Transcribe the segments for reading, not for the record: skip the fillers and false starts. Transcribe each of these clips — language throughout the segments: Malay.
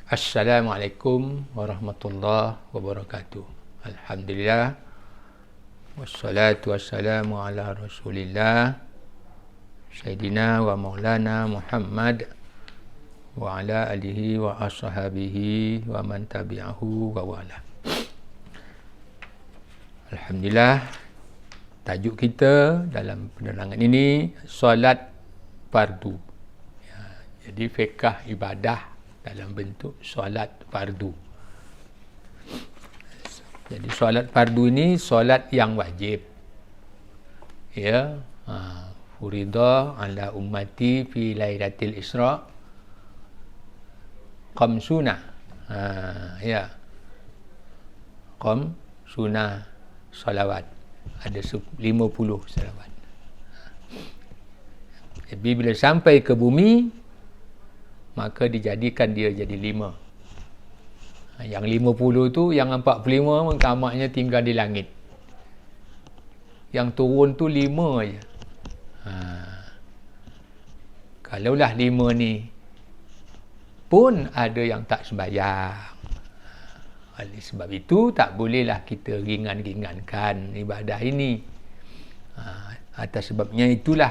Assalamualaikum warahmatullahi wabarakatuh. Alhamdulillah. Wassalatu wassalamu ala Rasulillah Sayyidina wa Maulana Muhammad wa ala alihi wa ashabihi wa man tabi'ahu wa wala. Alhamdulillah, tajuk kita dalam penerangan ini solat fardu. Jadi fiqh ibadah dalam bentuk solat fardu. Jadi solat fardu ini solat yang wajib. Ya, furida ala ummati fi lailatul Isra qamsuna. Ya. Qamsuna salawat. Ada 50 salawat. Jadi bila sampai ke bumi, maka dijadikan dia jadi 5. Yang 50 tu, yang 45 tamaknya tinggal di langit. Yang turun tu 5 je. Kalaulah 5 ni pun ada yang tak sembahyang. Oleh sebab itu tak bolehlah kita ringan-ringankan ibadah ini. Atas sebabnya itulah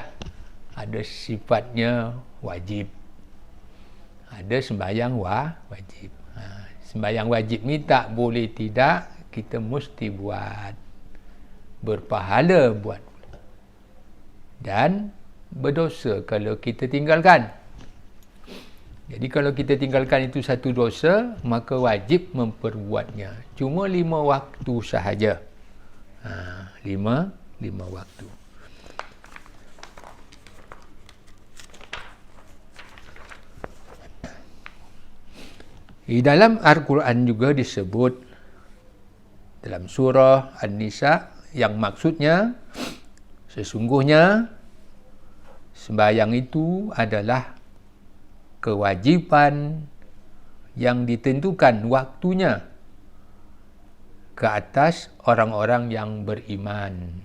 ada sifatnya wajib. Ada sembahyang wajib. Sembahyang wajib ni tak boleh tidak, kita mesti buat. Berpahala buat. Dan berdosa kalau kita tinggalkan. Jadi kalau kita tinggalkan itu satu dosa, maka wajib memperbuatnya. Cuma 5 waktu sahaja. 5 waktu. Di dalam Al-Quran juga disebut dalam surah An-Nisa yang maksudnya sesungguhnya sembahyang itu adalah kewajiban yang ditentukan waktunya ke atas orang-orang yang beriman.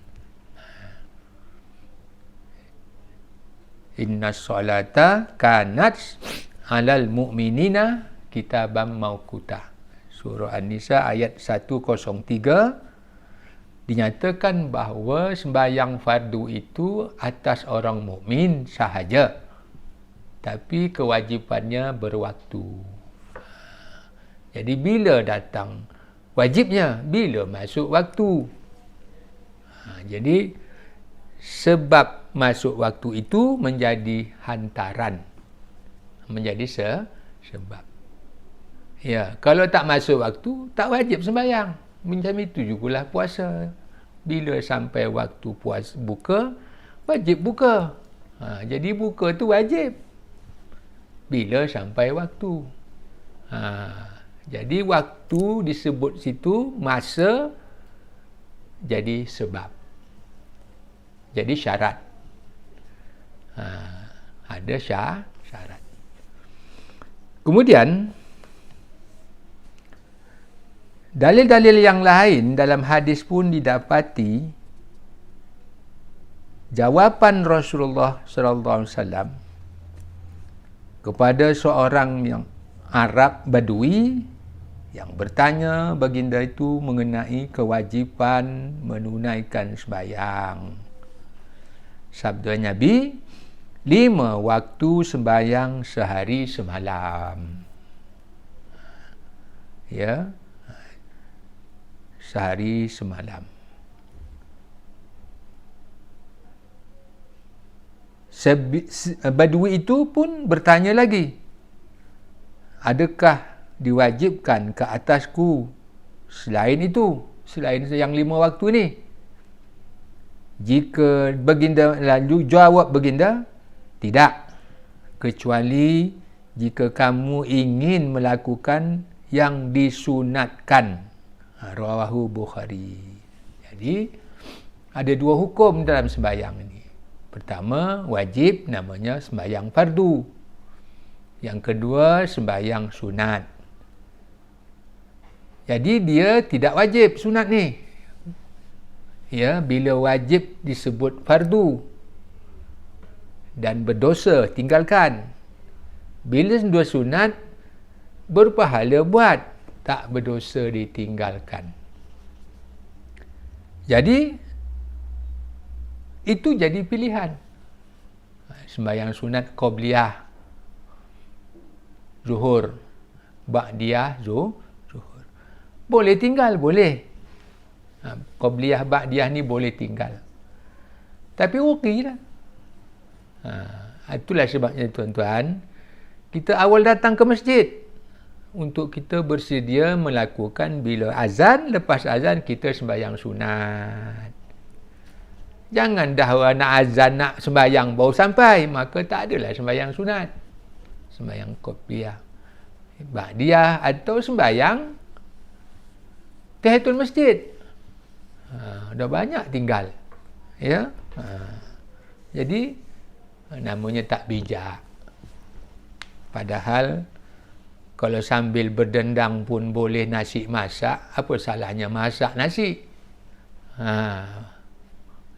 Inna sholata kanat alal mu'minina kitabam mauquta. Surah An-Nisa ayat 103 dinyatakan bahawa sembahyang fardu itu atas orang mukmin sahaja. Tapi kewajipannya berwaktu. Jadi bila datang wajibnya? Bila masuk waktu. Jadi sebab masuk waktu itu menjadi hantaran. Menjadi sebab. Ya, kalau tak masuk waktu, tak wajib sembahyang. Macam itu jugalah puasa. Bila sampai waktu buka, wajib buka. Jadi buka tu wajib. Bila sampai waktu. Jadi waktu disebut situ, masa jadi sebab. Jadi syarat. Ada syarat. Kemudian dalil-dalil yang lain dalam hadis pun didapati jawapan Rasulullah sallallahu alaihi wasallam kepada seorang yang Arab Badui yang bertanya baginda itu mengenai kewajipan menunaikan sembahyang. Sabda Nabi, 5 waktu sembahyang sehari semalam. Ya. Sehari semalam. Badui itu pun bertanya lagi, adakah diwajibkan ke atasku selain itu, selain yang 5 waktu ni? Jika baginda lalu jawab baginda, tidak, kecuali jika kamu ingin melakukan yang disunatkan. Rawahu Bukhari. Jadi ada 2 hukum dalam sembahyang ini. Pertama, wajib, namanya sembahyang fardu. Yang kedua, sembahyang sunat. Jadi dia tidak wajib sunat ni. Ya, bila wajib disebut fardu dan berdosa tinggalkan. Bila dua sunat berpahala buat, tak berdosa ditinggalkan. Jadi itu jadi pilihan. Sembahyang sunat qabliyah zuhur, ba'diyah zuhur. Boleh tinggal, boleh. Qabliyah ba'diyah ni boleh tinggal. Tapi rugilah. Itulah sebabnya tuan-tuan, kita awal datang ke masjid untuk kita bersedia melakukan bila azan, lepas azan kita sembahyang sunat. Jangan dah nak azan, nak sembahyang baru sampai, maka tak adalah sembahyang sunat. Sembahyang qabliyah, ba'diyah atau sembahyang tahiyatul masjid. Dah banyak tinggal. Ya. Jadi namanya tak bijak. Padahal kalau sambil berdendang pun boleh nasi masak, apa salahnya masak nasi?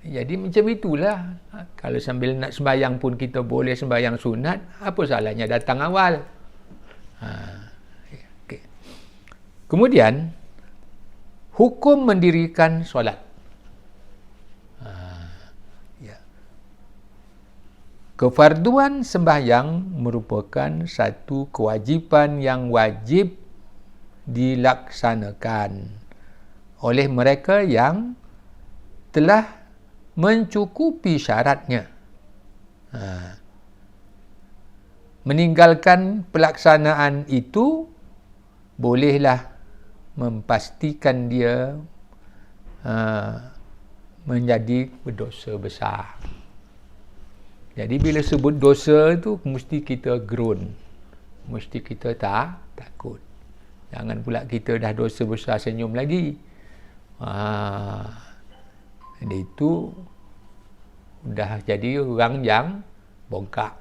Jadi macam itulah. Kalau sambil nak sembahyang pun kita boleh sembahyang sunat, apa salahnya datang awal? Okay. Kemudian hukum mendirikan solat. Kefarduan sembahyang merupakan satu kewajipan yang wajib dilaksanakan oleh mereka yang telah mencukupi syaratnya. Meninggalkan pelaksanaan itu bolehlah memastikan dia menjadi berdosa besar. Jadi bila sebut dosa tu mesti kita groan, mesti kita takut. Jangan pula kita dah dosa besar senyum lagi. Dia itu dah jadi orang yang bongkak.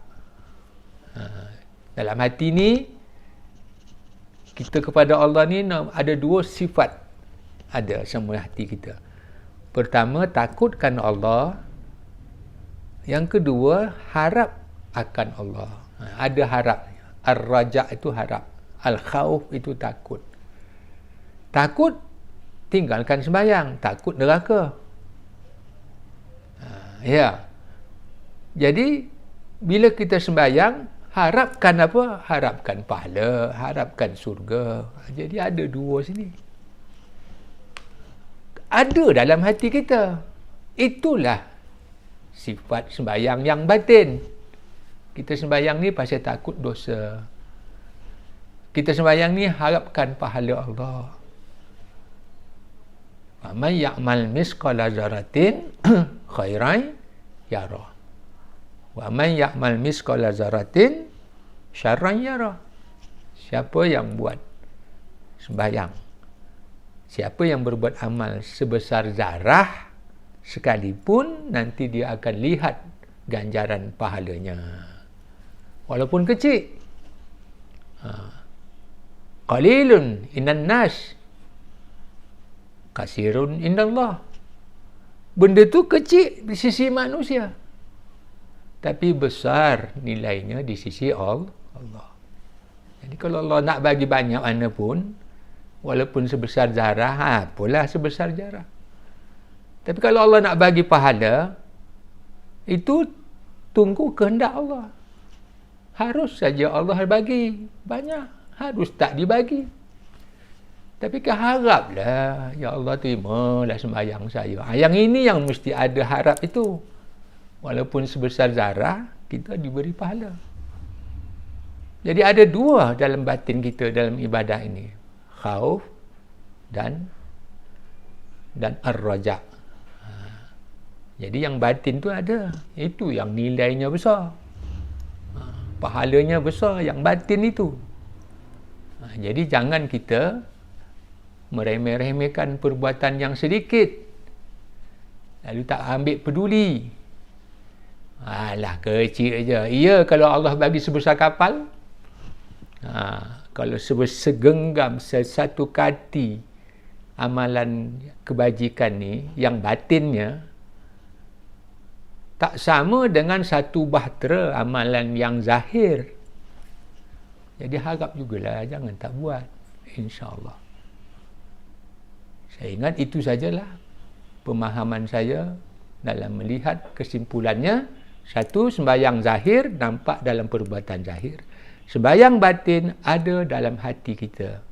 Dalam hati ni, kita kepada Allah ni ada dua sifat ada sama hati kita. Pertama, takutkan Allah. Yang kedua, harap akan Allah. Ada harap. Ar-raja' itu harap. Al-khawf itu takut. Takut, tinggalkan sembahyang. Takut neraka. Ya. Jadi, bila kita sembahyang, harapkan apa? Harapkan pahala, harapkan surga. Jadi ada dua sini. Ada dalam hati kita. Itulah sifat sembahyang yang batin. Kita sembahyang ni pasal takut dosa. Kita sembahyang ni harapkan pahala Allah. Wa man ya'mal misqala dzarratin khairan yara. Wa man ya'mal misqala dzarratin syarran yara. Siapa yang buat sembahyang, siapa yang berbuat amal sebesar zarah sekalipun, nanti dia akan lihat ganjaran pahalanya. Walaupun kecil. Qalilun inan nas, kasirun indallah. Benda tu kecil di sisi manusia, tapi besar nilainya di sisi Allah. Jadi kalau Allah nak bagi banyak mana pun, walaupun sebesar zarah, apalah sebesar zarah. Tapi kalau Allah nak bagi pahala, itu tunggu kehendak Allah. Harus saja Allah bagi banyak, harus tak dibagi. Tapi haraplah, ya Allah terimalah sembahyang saya. Yang ini yang mesti ada harap itu. Walaupun sebesar zarah, kita diberi pahala. Jadi ada dua dalam batin kita dalam ibadah ini. Khauf dan ar-raja'. Jadi yang batin tu ada. Itu yang nilainya besar. Pahalanya besar yang batin itu. Jadi jangan kita meremeh-remehkan perbuatan yang sedikit. Lalu tak ambil peduli. Alah, kecil je. Ya, kalau Allah bagi sebesar kapal. Kalau segenggam satu kati amalan kebajikan ni, yang batinnya tak sama dengan satu bahtera amalan yang zahir. Jadi harap jugalah, jangan tak buat. InsyaAllah. Saya ingat itu sajalah pemahaman saya dalam melihat kesimpulannya. Satu, sembahyang zahir nampak dalam perbuatan zahir. Sembahyang batin ada dalam hati kita.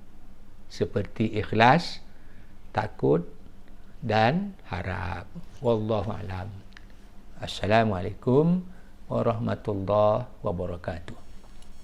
Seperti ikhlas, takut dan harap. Wallahu a'lam. Assalamualaikum warahmatullahi wabarakatuh.